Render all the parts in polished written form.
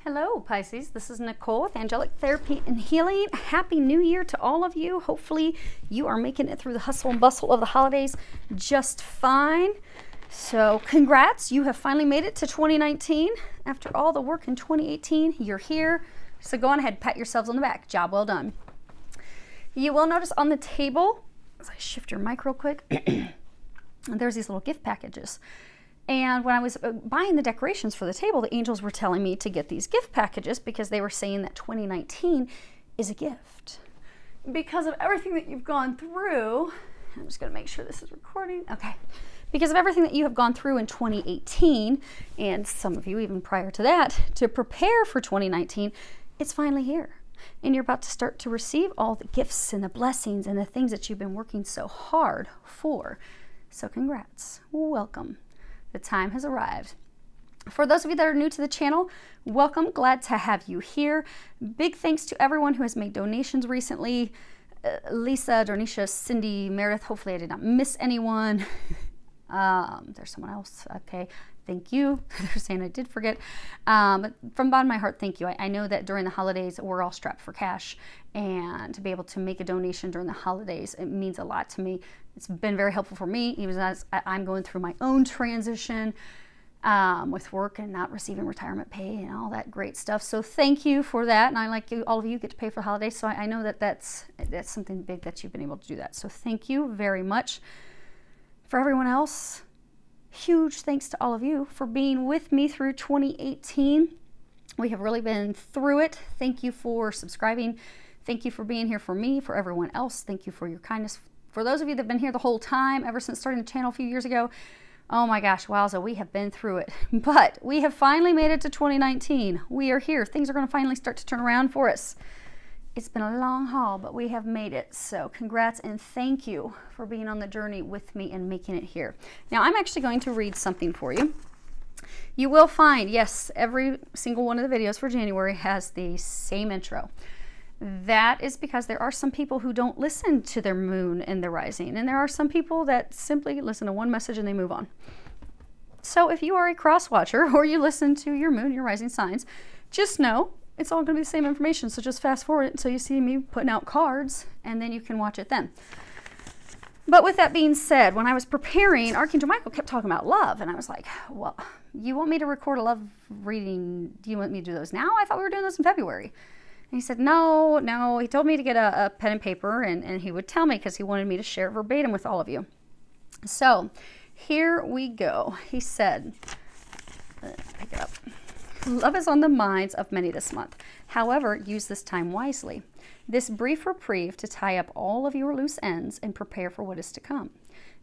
Hello Pisces, this is Nicole with Angelic Therapy and Healing. Happy New Year to all of you. Hopefully you are making it through the hustle and bustle of the holidays just fine. So congrats, you have finally made it to 2019. After all the work in 2018, you're here. So go on ahead, pat yourselves on the back. Job well done. You will notice on the table, as I shift your mic real quick, there's these little gift packages. And when I was buying the decorations for the table, the angels were telling me to get these gift packages because they were saying that 2019 is a gift. Because of everything that you've gone through, I'm just going to make sure this is recording. Okay. Because of everything that you have gone through in 2018, and some of you even prior to that, to prepare for 2019, it's finally here. And you're about to start to receive all the gifts and the blessings and the things that you've been working so hard for. So congrats. Welcome. The time has arrived. For those of you that are new to the channel, welcome. Glad to have you here. Big thanks to everyone who has made donations recently. Lisa, Dornisha, Cindy, Meredith. Hopefully I did not miss anyone. There's someone else. Okay. Thank you. They're saying I did forget. But from the bottom of my heart, thank you. I know that during the holidays, we're all strapped for cash. And to be able to make a donation during the holidays, it means a lot to me. It's been very helpful for me, even as I'm going through my own transition with work and not receiving retirement pay and all that great stuff. So thank you for that. And I like you, all of you get to pay for the holidays. So I know that that's something big that you've been able to do that. So thank you very much. For everyone else, huge thanks to all of you for being with me through 2018. We have really been through it. Thank you for subscribing. Thank you for being here for me, for everyone else. Thank you for your kindness. For those of you that have been here the whole time, ever since starting the channel a few years ago, oh my gosh, wowza, we have been through it. But we have finally made it to 2019. We are here. Things are going to finally start to turn around for us. It's been a long haul, but we have made it. So congrats and thank you for being on the journey with me and making it here. Now, I'm actually going to read something for you. You will find, yes, every single one of the videos for January has the same intro. That is because there are some people who don't listen to their moon and their rising. And there are some people that simply listen to one message and they move on. So if you are a cross watcher or you listen to your moon, your rising signs, just know it's all going to be the same information. So just fast forward it until you see me putting out cards and then you can watch it then. But with that being said, when I was preparing, Archangel Michael kept talking about love. And I was like, well, you want me to record a love reading? Do you want me to do those now? I thought we were doing those in February. And he said, no. He told me to get a pen and paper and he would tell me because he wanted me to share verbatim with all of you. So here we go. He said, pick it up. Love is on the minds of many this month. However, use this time wisely. This brief reprieve to tie up all of your loose ends and prepare for what is to come.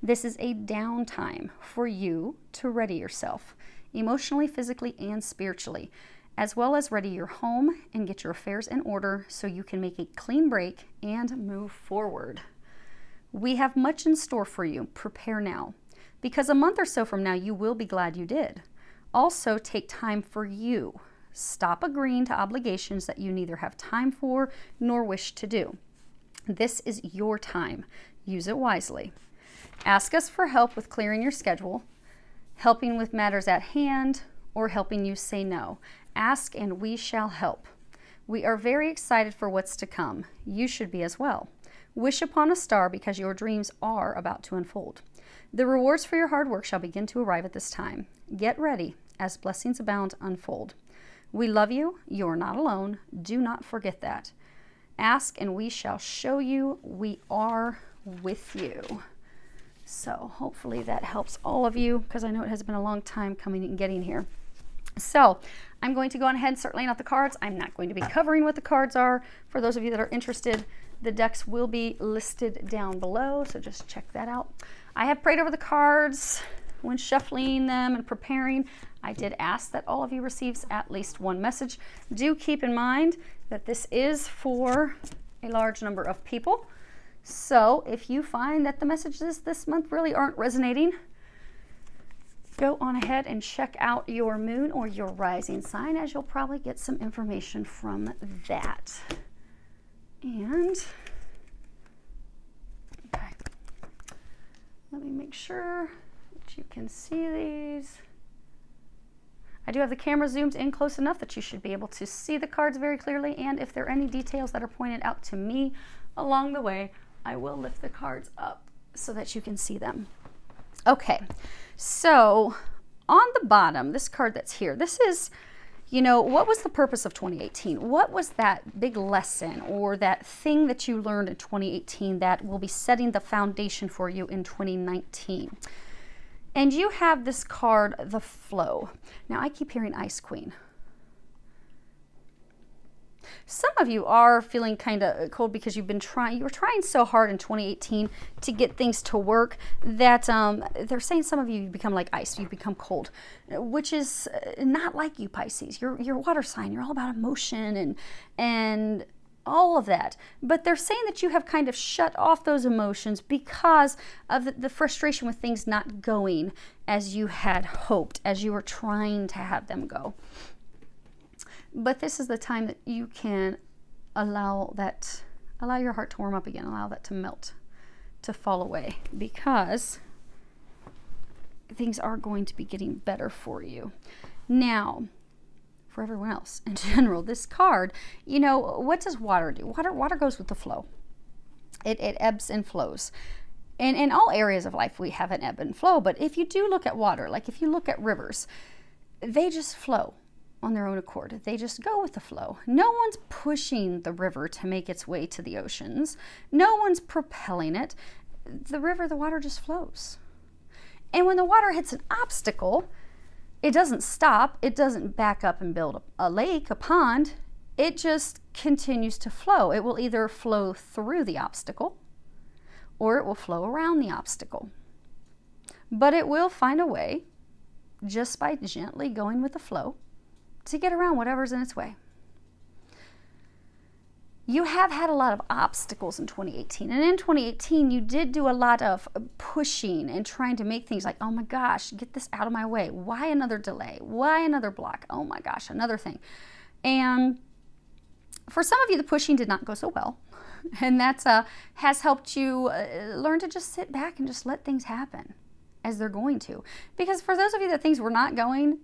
This is a downtime for you to ready yourself, emotionally, physically, and spiritually, as well as ready your home and get your affairs in order so you can make a clean break and move forward. We have much in store for you. Prepare now, because a month or so from now, you will be glad you did. Also, take time for you. Stop agreeing to obligations that you neither have time for nor wish to do. This is your time. Use it wisely. Ask us for help with clearing your schedule, helping with matters at hand, or helping you say no. Ask and we shall help. We are very excited for what's to come. You should be as well. Wish upon a star because your dreams are about to unfold. The rewards for your hard work shall begin to arrive at this time. Get ready as blessings abound unfold. We love you. You are not alone. Do not forget that. Ask and we shall show you. We are with you. So hopefully that helps all of you because I know it has been a long time coming and getting here. So I'm going to go on ahead and start laying out the cards. I'm not going to be covering what the cards are. For those of you that are interested, the decks will be listed down below, so just check that out. I have prayed over the cards when shuffling them and preparing. I did ask that all of you receives at least one message. Do keep in mind that this is for a large number of people. So if you find that the messages this month really aren't resonating, go on ahead and check out your moon or your rising sign, as you'll probably get some information from that. And okay, let me make sure that you can see these. I do have the camera zoomed in close enough that you should be able to see the cards very clearly, and if there are any details that are pointed out to me along the way, I will lift the cards up so that you can see them. Okay, so on the bottom, this card that's here, this is, you know, what was the purpose of 2018? What was that big lesson or that thing that you learned in 2018 that will be setting the foundation for you in 2019? And you have this card, the Flow. Now, I keep hearing Ice Queen. Some of you are feeling kind of cold because you were trying so hard in 2018 to get things to work that they're saying some of you become like ice, you become cold, which is not like you, Pisces. You're a water sign. You're all about emotion and all of that. But they're saying that you have kind of shut off those emotions because of the frustration with things not going as you had hoped, as you were trying to have them go. But this is the time that you can allow your heart to warm up again, allow that to melt, to fall away, because things are going to be getting better for you. Now, for everyone else in general, this card, you know, what does water do? Water goes with the flow. It ebbs and flows. And in all areas of life, we have an ebb and flow. But if you do look at water, like if you look at rivers, they just flow on their own accord. They just go with the flow. No one's pushing the river to make its way to the oceans. No one's propelling it. The river, the water just flows. And when the water hits an obstacle, it doesn't stop. It doesn't back up and build a lake, a pond. It just continues to flow. It will either flow through the obstacle or it will flow around the obstacle. But it will find a way, just by gently going with the flow, to get around whatever's in its way. You have had a lot of obstacles in 2018. And in 2018, you did do a lot of pushing and trying to make things like, oh my gosh, get this out of my way. Why another delay? Why another block? Oh my gosh, another thing. And for some of you, the pushing did not go so well. And that has helped you learn to just sit back and just let things happen as they're going to. Because for those of you that things were not going,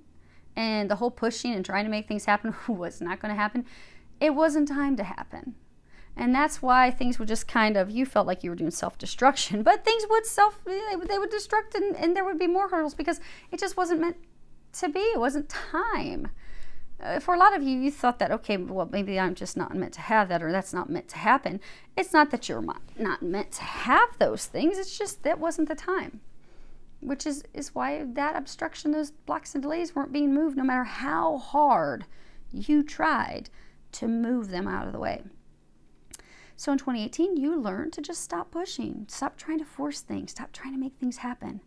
and the whole pushing and trying to make things happen was not going to happen, it wasn't time to happen. And that's why things would just kind of, you felt like you were doing self-destruction, but things would they would destruct and there would be more hurdles because it just wasn't meant to be. It wasn't time. For a lot of you, you thought that, okay, well, maybe I'm just not meant to have that, or that's not meant to happen. It's not that you're not meant to have those things. It's just that wasn't the time. Which is why that obstruction, those blocks and delays weren't being moved no matter how hard you tried to move them out of the way. So in 2018, you learned to just stop pushing, stop trying to force things, stop trying to make things happen.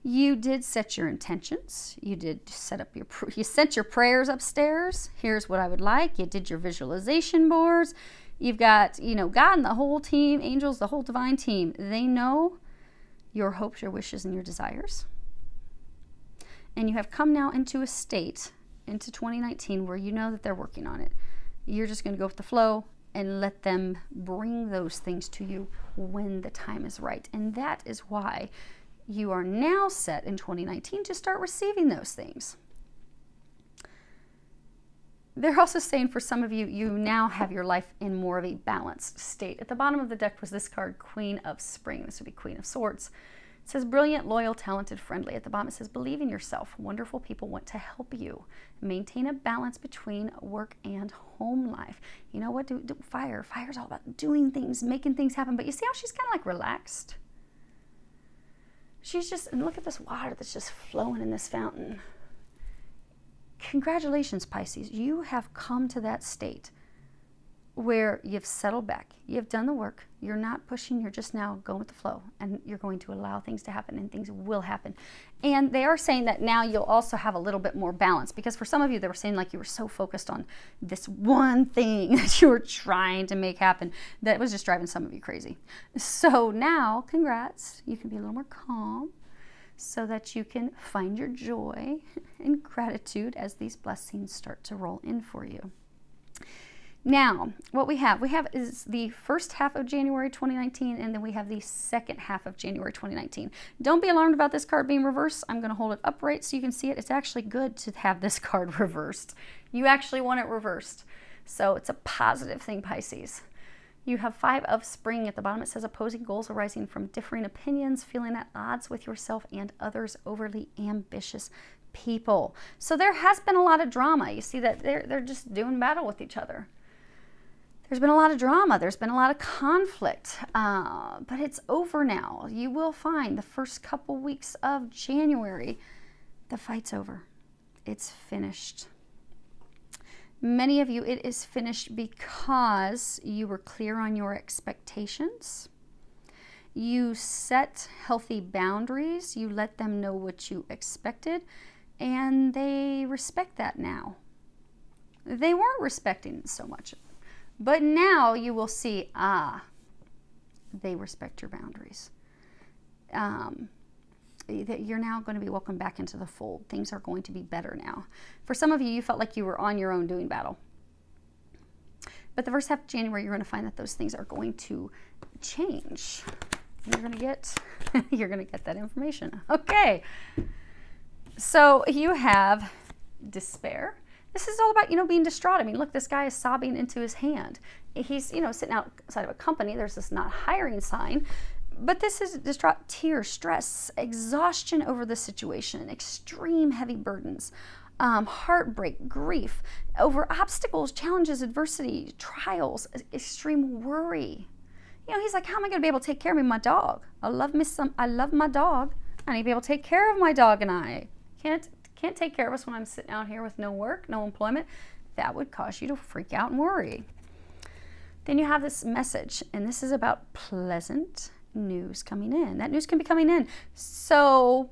You did set your intentions. You did set up you sent your prayers upstairs. Here's what I would like. You did your visualization boards. You've got, you know, God and the whole team, angels, the whole divine team. They know your hopes, your wishes, and your desires. And you have come now into a state, into 2019, where you know that they're working on it. You're just going to go with the flow and let them bring those things to you when the time is right. And that is why you are now set in 2019 to start receiving those things. They're also saying for some of you, you now have your life in more of a balanced state. At the bottom of the deck was this card, Queen of Spring. This would be Queen of Swords. It says brilliant, loyal, talented, friendly. At the bottom it says believe in yourself. Wonderful people want to help you. Maintain a balance between work and home life. You know what? Fire's all about doing things, making things happen. But you see how she's kind of like relaxed? She's just, and look at this water that's just flowing in this fountain. Congratulations, Pisces. You have come to that state where you've settled back. You've done the work. You're not pushing. You're just now going with the flow. And you're going to allow things to happen, and things will happen. And they are saying that now you'll also have a little bit more balance. Because for some of you, they were saying like you were so focused on this one thing that you were trying to make happen that was just driving some of you crazy. So now, congrats. You can be a little more calm, so that you can find your joy and gratitude as these blessings start to roll in for you. Now, what we have is the first half of January 2019, and then we have the second half of January 2019. Don't be alarmed about this card being reversed. I'm going to hold it upright so you can see it. It's actually good to have this card reversed. You actually want it reversed. So it's a positive thing, Pisces. You have 5 of spring at the bottom. It says opposing goals arising from differing opinions, feeling at odds with yourself and others, overly ambitious people. So there has been a lot of drama. You see that they're just doing battle with each other. There's been a lot of drama. There's been a lot of conflict, but it's over now. You will find the first couple weeks of January, the fight's over. It's finished. Many of you, it is finished because you were clear on your expectations. You set healthy boundaries. You let them know what you expected, and they respect that now. They weren't respecting it so much. But now you will see, they respect your boundaries. You're now going to be welcomed back into the fold. Things are going to be better now. For some of you, you felt like you were on your own doing battle. But the first half of January, you're going to find that those things are going to change. And you're going to get, you're going to get that information. Okay. So you have despair. This is all about, being distraught. I mean, look, this guy is sobbing into his hand. He's, sitting outside of a company. There's this not hiring sign. But this is distraught, tears, stress, exhaustion over the situation, extreme heavy burdens, heartbreak, grief, over obstacles, challenges, adversity, trials, extreme worry. He's like, how am I going to be able to take care of my dog? I love my dog. I need to be able to take care of my dog, and I can't take care of us when I'm sitting out here with no work, no employment. That would cause you to freak out and worry. Then you have this message, and this is about pleasant news coming in. That news can be coming in. So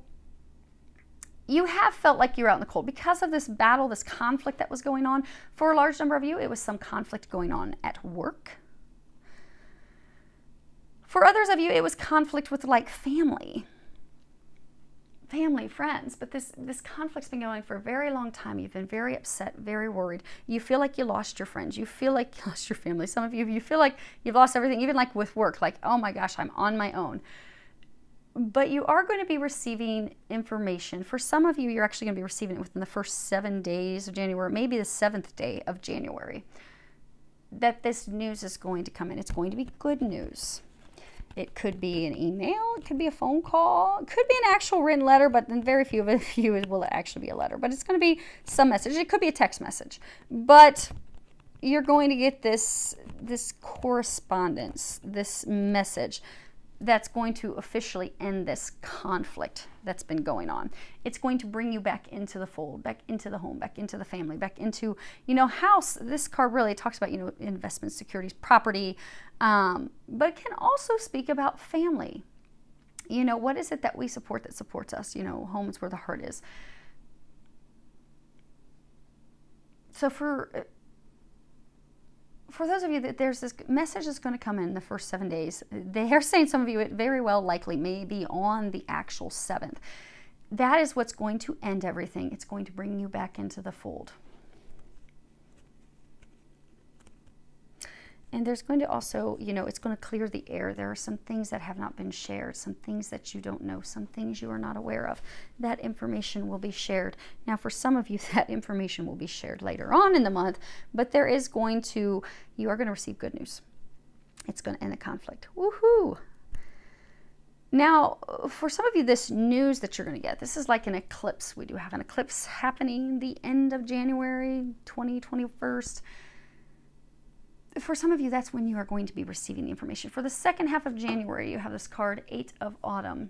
you have felt like you're out in the cold because of this battle, this conflict that was going on. For a large number of you, it was some conflict going on at work. For others of you, it was conflict with like family, friends, but this conflict's been going for a very long time. You've been very upset, very worried. You feel like you lost your friends. You feel like you lost your family. Some of you feel like you've lost everything, even like with work, like, oh my gosh, I'm on my own. But you are going to be receiving information. For some of you, you're actually going to be receiving it within the first 7 days of January, maybe the 7th day of January, that this news is going to come in. It's going to be good news. It could be an email, it could be a phone call, it could be an actual written letter, but then very few of you will actually be a letter. But it's going to be some message. It could be a text message. But you're going to get this correspondence, this message that's going to officially end this conflict that's been going on. It's going to bring you back into the fold, back into the home, back into the family, back into, house. This card really talks about, investment, securities, property, but it can also speak about family. What is it that we support that supports us? Home is where the heart is. So for those of you that there's this message that's going to come in the first 7 days, they are saying some of you it very well likely may be on the actual 7th. That is what's going to end everything. It's going to bring you back into the fold. And there's going to also, it's going to clear the air. There are some things that have not been shared, some things that you don't know, some things you are not aware of. That information will be shared. Now, for some of you, that information will be shared later on in the month, but you are going to receive good news. It's going to end the conflict. Woohoo! Now, for some of you, this news that you're going to get, this is like an eclipse. We do have an eclipse happening the end of January 2021. For some of you, that's when you are going to be receiving the information. For the second half of January, you have this card, 8 of Autumn.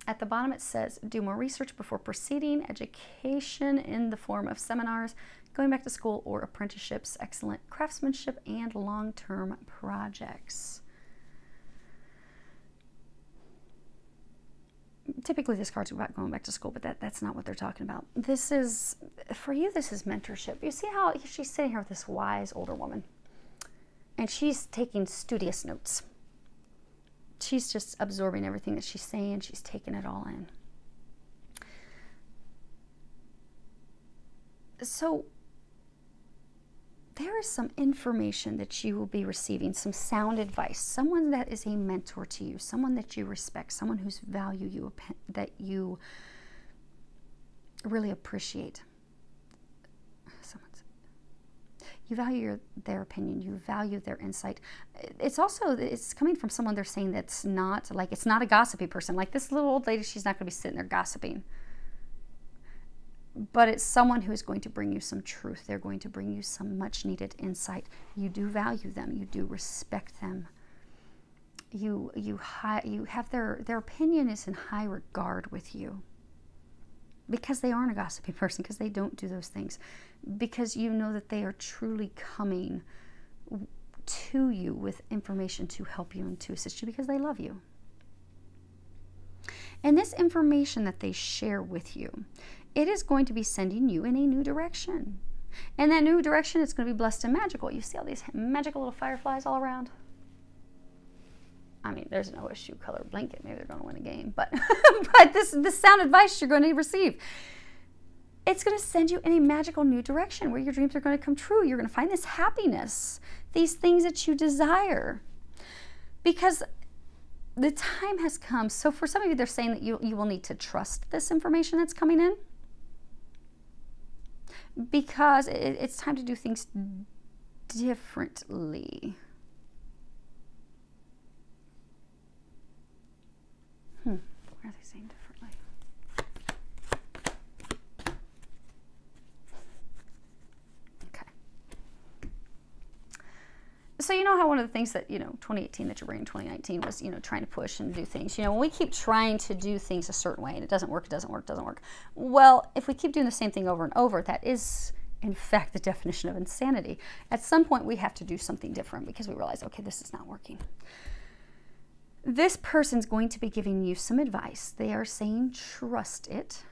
At the bottom, it says, do more research before proceeding, education in the form of seminars, going back to school or apprenticeships, excellent craftsmanship, and long-term projects. Typically, this card's about going back to school, but that's not what they're talking about. This is, for you, this is mentorship. You see how she's sitting here with this wise older woman, and she's taking studious notes. She's just absorbing everything that she's saying. She's taking it all in. So there is some information that you will be receiving, some sound advice, someone that is a mentor to you, someone that you respect, someone whose value you, that you really appreciate. You value their opinion, you value their insight. It's also, it's coming from someone they're saying that's not, like, it's not a gossipy person. Like this little old lady, she's not going to be sitting there gossiping. But it's someone who is going to bring you some truth. They're going to bring you some much needed insight. You do value them. You do respect them. You have their opinion is in high regard with you. Because they aren't a gossipy person, because they don't do those things. Because you know that they are truly coming to you with information to help you and to assist you because they love you. And this information that they share with you, it is going to be sending you in a new direction. And that new direction is going to be blessed and magical. You see all these magical little fireflies all around? I mean, there's an OSU color blanket. Maybe they're going to win a game. But, but this sound advice you're going to receive, it's going to send you in a magical new direction where your dreams are going to come true. You're going to find this happiness, these things that you desire. Because the time has come. So for some of you, they're saying that you will need to trust this information that's coming in. Because it's time to do things differently. What are they saying differently? Okay. So you know how one of the things that, 2018 that you're bringing 2019 was, trying to push and do things. When we keep trying to do things a certain way and it doesn't work, it doesn't work, it doesn't work. Well, if we keep doing the same thing over and over, that is, in fact, the definition of insanity. At some point, we have to do something different because we realize, okay, this is not working. This person's going to be giving you some advice. They are saying, trust it.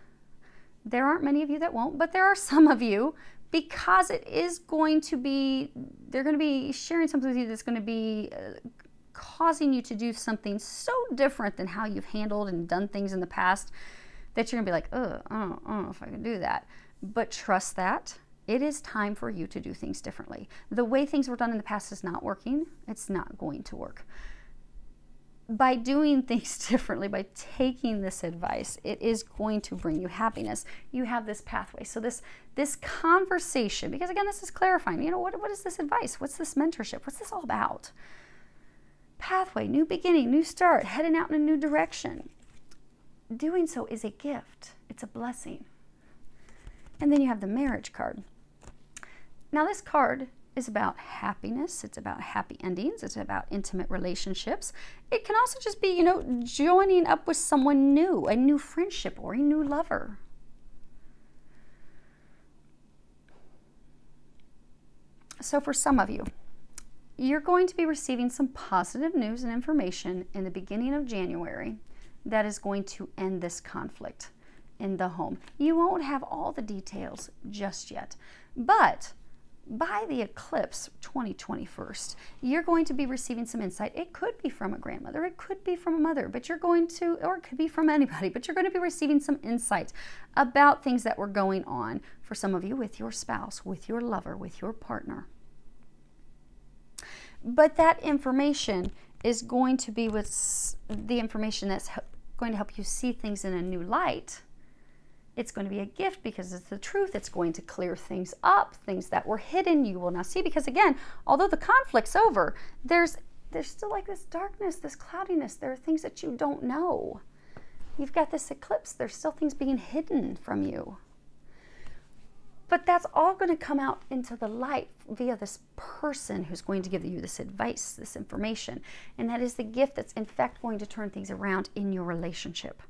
There aren't many of you that won't, but there are some of you, because it is going to be, they're going to be sharing something with you that's going to be causing you to do something so different than how you've handled and done things in the past that you're going to be like, I don't know if I can do that. But trust that. It is time for you to do things differently. The way things were done in the past is not working. It's not going to work. By doing things differently, by taking this advice, it is going to bring you happiness. You have this pathway. So this conversation, because again, this is clarifying. What is this advice? What's this mentorship? What's this all about? Pathway, new beginning, new start, heading out in a new direction. Doing so is a gift. It's a blessing. And then you have the marriage card. Now this card is about happiness. It's about happy endings. It's about intimate relationships. It can also just be, joining up with someone new, a new friendship or a new lover. So for some of you, you're going to be receiving some positive news and information in the beginning of January that is going to end this conflict in the home. You won't have all the details just yet, but by the eclipse 2021, you're going to be receiving some insight. It could be from a grandmother, it could be from a mother, but you're going to, or it could be from anybody, but you're going to be receiving some insight about things that were going on for some of you with your spouse, with your lover, with your partner. But that information is going to be with the information that's going to help you see things in a new light. It's going to be a gift because it's the truth. It's going to clear things up, things that were hidden you will now see. Because again, although the conflict's over, there's still like this darkness, this cloudiness. There are things that you don't know. You've got this eclipse. There's still things being hidden from you. But that's all going to come out into the light via this person who's going to give you this advice, this information. And that is the gift that's in fact going to turn things around in your relationship.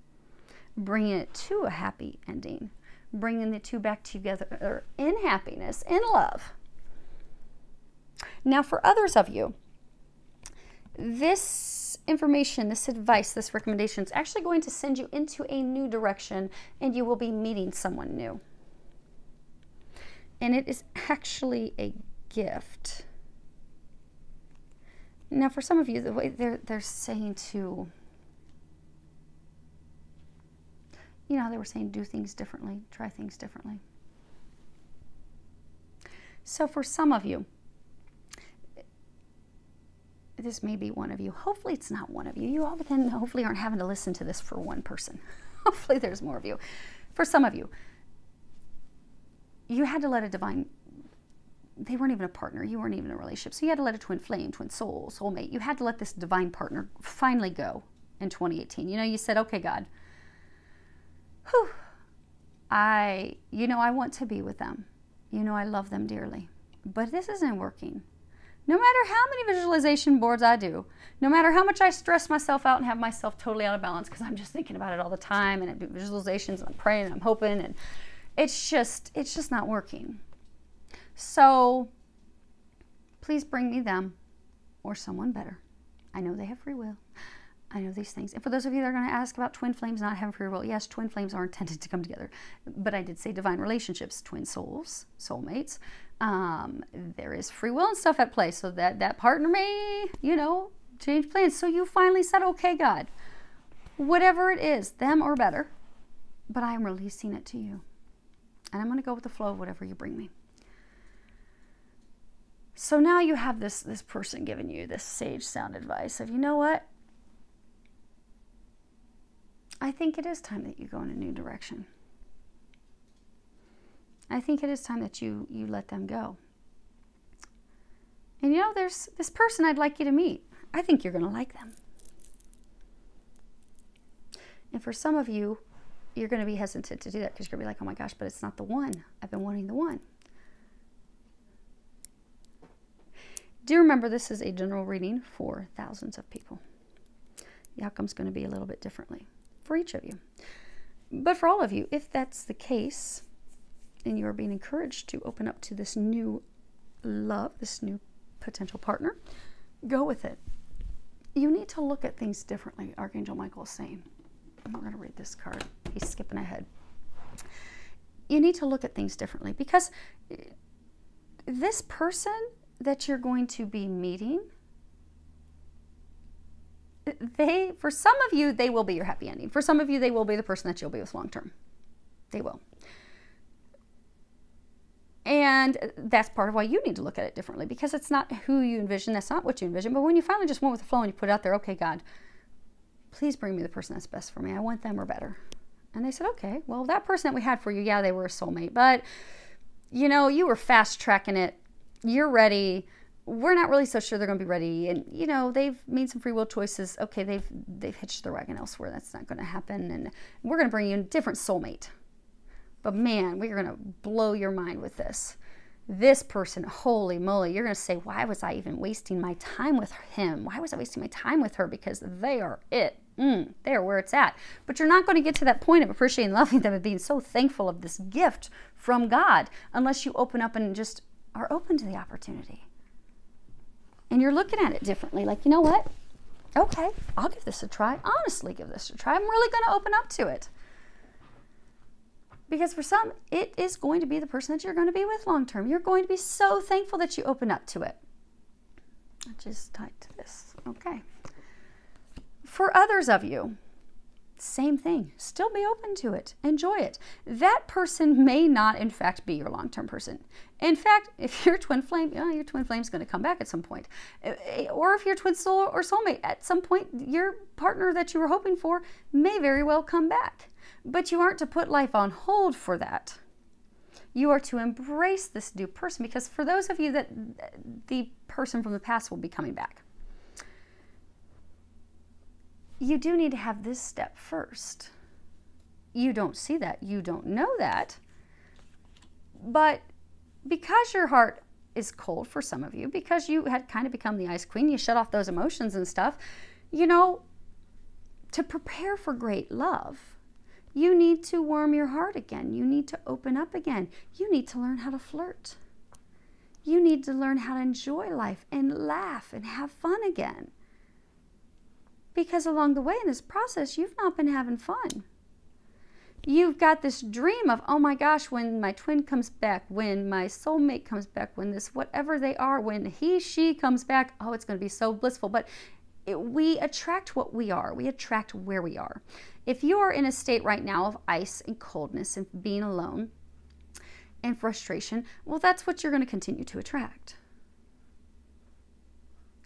Bringing it to a happy ending, bringing the two back together in happiness, in love. Now, for others of you, this information, this advice, this recommendation is actually going to send you into a new direction, and you will be meeting someone new. And it is actually a gift. Now, for some of you, the way they're saying to, they were saying do things differently, try things differently. So for some of you, this may be one of you. Hopefully it's not one of you. You all then hopefully aren't having to listen to this for one person. Hopefully there's more of you. For some of you, you had to let a divine, they weren't even a partner. You weren't even in a relationship. So you had to let a twin flame, twin soul, soulmate. You had to let this divine partner finally go in 2018. You know, you said, okay, God, whew, I want to be with them. You know, I love them dearly, but this isn't working. No matter how many visualization boards I do, no matter how much I stress myself out and have myself totally out of balance because I'm just thinking about it all the time, and I do visualizations and I'm praying and I'm hoping, and it's just not working. So please bring me them or someone better. I know they have free will. I know these things. And for those of you that are going to ask about twin flames not having free will, yes, twin flames are intended to come together. But I did say divine relationships, twin souls, soulmates. There is free will and stuff at play. So that partner may, change plans. So you finally said, okay, God, whatever it is, them or better, but I am releasing it to you. And I'm going to go with the flow of whatever you bring me. So now you have this person giving you this sage sound advice of, you know what? I think it is time that you go in a new direction. I think it is time that you let them go. And there's this person I'd like you to meet. I think you're going to like them. And for some of you, you're going to be hesitant to do that because you're going to be like, oh my gosh, but it's not the one. I've been wanting the one. Do remember this is a general reading for thousands of people. The outcome's going to be a little bit differently for each of you. But for all of you, if that's the case, and you are being encouraged to open up to this new love, this new potential partner, go with it. You need to look at things differently, Archangel Michael is saying. I'm not going to read this card. He's skipping ahead. You need to look at things differently because this person that you're going to be meeting, for some of you, they will be your happy ending. For some of you, they will be the person that you'll be with long term. They will. And that's part of why you need to look at it differently because it's not who you envision. That's not what you envision. But when you finally just went with the flow and you put it out there, okay, God, please bring me the person that's best for me. I want them or better. And they said, okay, well, that person that we had for you, yeah, they were a soulmate. But, you were fast tracking it. You're ready. We're not really so sure they're going to be ready. And, they've made some free will choices. Okay, they've hitched their wagon elsewhere. That's not going to happen. And we're going to bring you a different soulmate. But man, we're going to blow your mind with this. This person, holy moly, you're going to say, why was I even wasting my time with him? Why was I wasting my time with her? Because they are it. They're where it's at. But you're not going to get to that point of appreciating and loving them and being so thankful of this gift from God unless you open up and just are open to the opportunity. And you're looking at it differently. Like, you know what? Okay, I'll give this a try. Honestly, give this a try. I'm really going to open up to it. Because for some, it is going to be the person that you're going to be with long term. You're going to be so thankful that you open up to it. I just typed this. Okay. For others of you, same thing. Still be open to it. Enjoy it. That person may not, in fact, be your long-term person. In fact, if you're twin flame, your twin flame is going to come back at some point. Or if you're twin soul or soulmate, at some point, your partner that you were hoping for may very well come back. But you aren't to put life on hold for that. You are to embrace this new person because for those of you that the person from the past will be coming back, you do need to have this step first. You don't see that. You don't know that. But because your heart is cold for some of you, because you had kind of become the ice queen, you shut off those emotions and stuff, to prepare for great love, you need to warm your heart again. You need to open up again. You need to learn how to flirt. You need to learn how to enjoy life and laugh and have fun again. Because along the way in this process, you've not been having fun. You've got this dream of, oh my gosh, when my twin comes back, when my soulmate comes back, when this whatever they are, when he, she comes back, oh, it's going to be so blissful. But we attract what we are. We attract where we are. If you are in a state right now of ice and coldness and being alone and frustration, well, that's what you're going to continue to attract.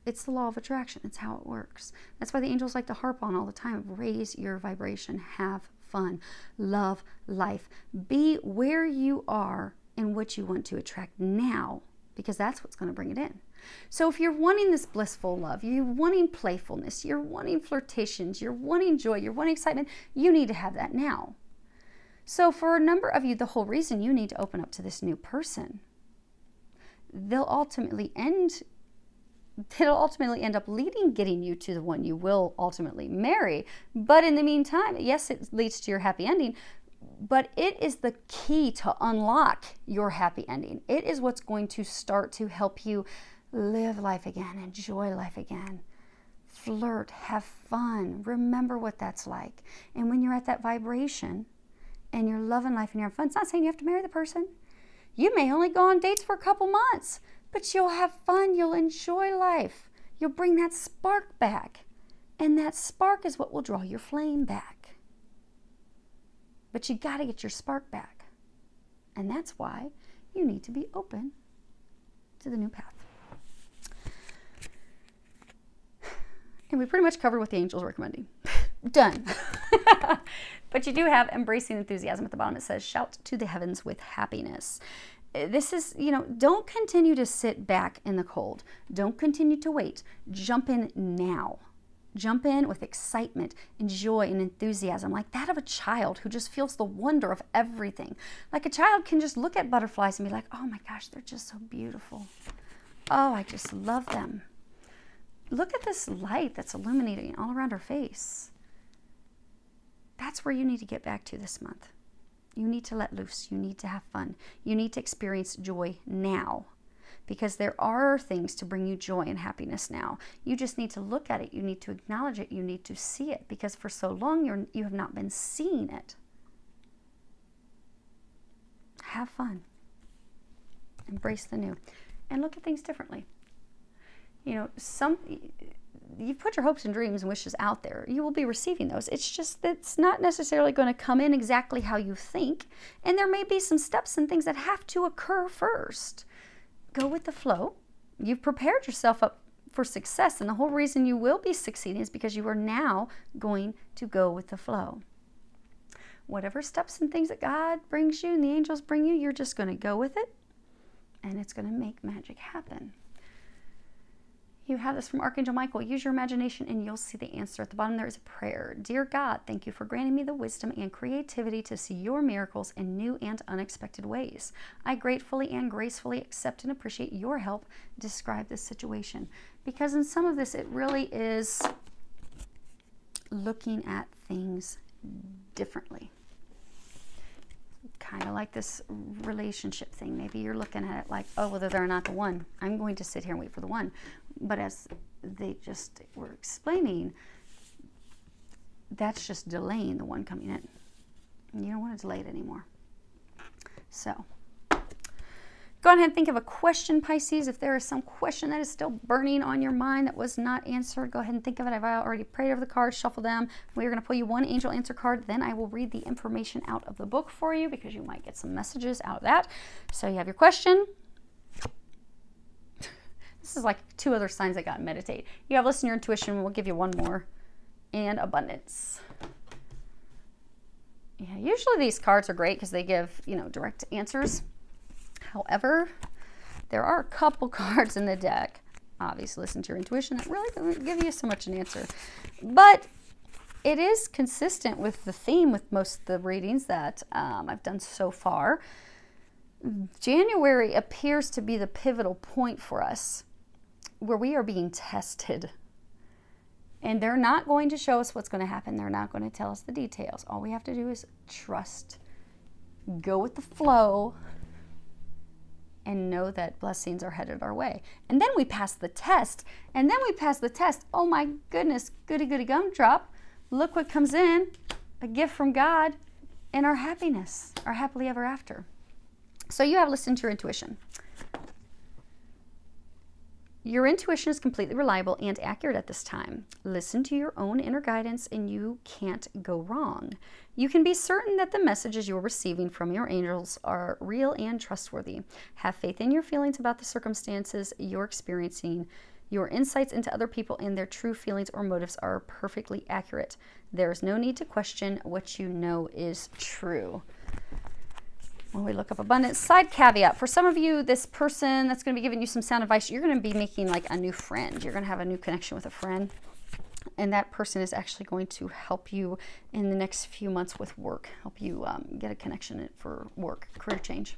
It's the law of attraction. It's how it works. That's why the angels like to harp on all the time. Raise your vibration. Have fun. Love life. Be where you are and what you want to attract now, because that's what's going to bring it in. So if you're wanting this blissful love, you're wanting playfulness, you're wanting flirtations, you're wanting joy, you're wanting excitement, you need to have that now. So for a number of you, the whole reason you need to open up to this new person, they'll ultimately end up getting you to the one you will ultimately marry. But in the meantime, yes, it leads to your happy ending, but it is the key to unlock your happy ending. It is what's going to start to help you live life again, enjoy life again, flirt, have fun, remember what that's like. And when you're at that vibration and you're loving life and you're having fun, it's not saying you have to marry the person. You may only go on dates for a couple months, but you'll have fun, you'll enjoy life. You'll bring that spark back. And that spark is what will draw your flame back. But you got to get your spark back. And that's why you need to be open to the new path. And we pretty much covered what the angel's recommending. Done. But you do have embracing enthusiasm at the bottom. It says, shout to the heavens with happiness. This is, don't continue to sit back in the cold. Don't continue to wait. Jump in now. Jump in with excitement and joy and enthusiasm, like that of a child who just feels the wonder of everything. Like a child can just look at butterflies and be like, oh my gosh, they're just so beautiful. Oh, I just love them. Look at this light that's illuminating all around her face. That's where you need to get back to this month. You need to let loose. You need to have fun. You need to experience joy now, because there are things to bring you joy and happiness now. You just need to look at it. You need to acknowledge it. You need to see it, because for so long you have not been seeing it. Have fun. Embrace the new. And look at things differently. You've put your hopes and dreams and wishes out there. You will be receiving those. It's just that it's not necessarily going to come in exactly how you think. And there may be some steps and things that have to occur first. Go with the flow. You've prepared yourself up for success. And the whole reason you will be succeeding is because you are now going to go with the flow. Whatever steps and things that God brings you and the angels bring you, you're just going to go with it. And it's going to make magic happen. You have this from Archangel Michael. Use your imagination and you'll see the answer. At the bottom there is a prayer. Dear God, thank you for granting me the wisdom and creativity to see your miracles in new and unexpected ways. I gratefully and gracefully accept and appreciate your help. Describe this situation. Because in some of this, it really is looking at things differently. Kind of like this relationship thing. Maybe you're looking at it like, oh, whether they're not the one. I'm going to sit here and wait for the one. But as they just were explaining, that's just delaying the one coming in. And you don't want to delay it anymore. So go ahead and think of a question, Pisces. If there is some question that is still burning on your mind that was not answered, go ahead and think of it. I've already prayed over the cards, shuffle them. We're going to pull you one angel answer card. Then I will read the information out of the book for you, because you might get some messages out of that. So you have your question. This is like 2 other signs I got in meditate. You have listen to your intuition. We'll give you one more. And abundance. Yeah, usually these cards are great because they give, direct answers. However, there are a couple cards in the deck, obviously listen to your intuition, that really don't give you so much an answer. But it is consistent with the theme with most of the readings that I've done so far. January appears to be the pivotal point for us, where we are being tested. And they're not going to show us what's going to happen. They're not going to tell us the details. All we have to do is trust, go with the flow, and know that blessings are headed our way. And then we pass the test. And then we pass the test. Oh my goodness, goody goody gumdrop. Look what comes in. A gift from God and our happiness, our happily ever after. So you have listened to your intuition. Your intuition is completely reliable and accurate at this time. Listen to your own inner guidance and you can't go wrong. You can be certain that the messages you're receiving from your angels are real and trustworthy. Have faith in your feelings about the circumstances you're experiencing. Your insights into other people and their true feelings or motives are perfectly accurate. There is no need to question what you know is true. When we look up abundance, side caveat, for some of you, this person that's going to be giving you some sound advice, you're going to be making like a new friend. You're going to have a new connection with a friend. And that person is actually going to help you in the next few months with work, help you get a connection for work, career change.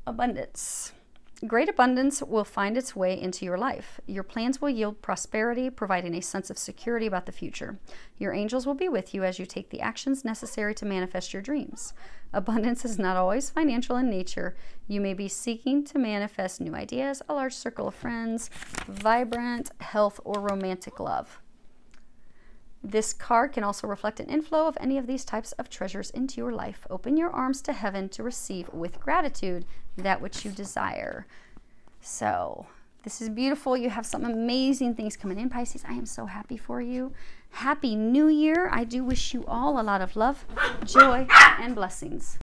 Abundance. Great abundance will find its way into your life. Your plans will yield prosperity, providing a sense of security about the future. Your angels will be with you as you take the actions necessary to manifest your dreams. Abundance is not always financial in nature. You may be seeking to manifest new ideas, a large circle of friends, vibrant health, or romantic love. This card can also reflect an inflow of any of these types of treasures into your life. Open your arms to heaven to receive with gratitude that which you desire. So this is beautiful. You have some amazing things coming in, Pisces. I am so happy for you. Happy New Year. I do wish you all a lot of love, joy, and blessings.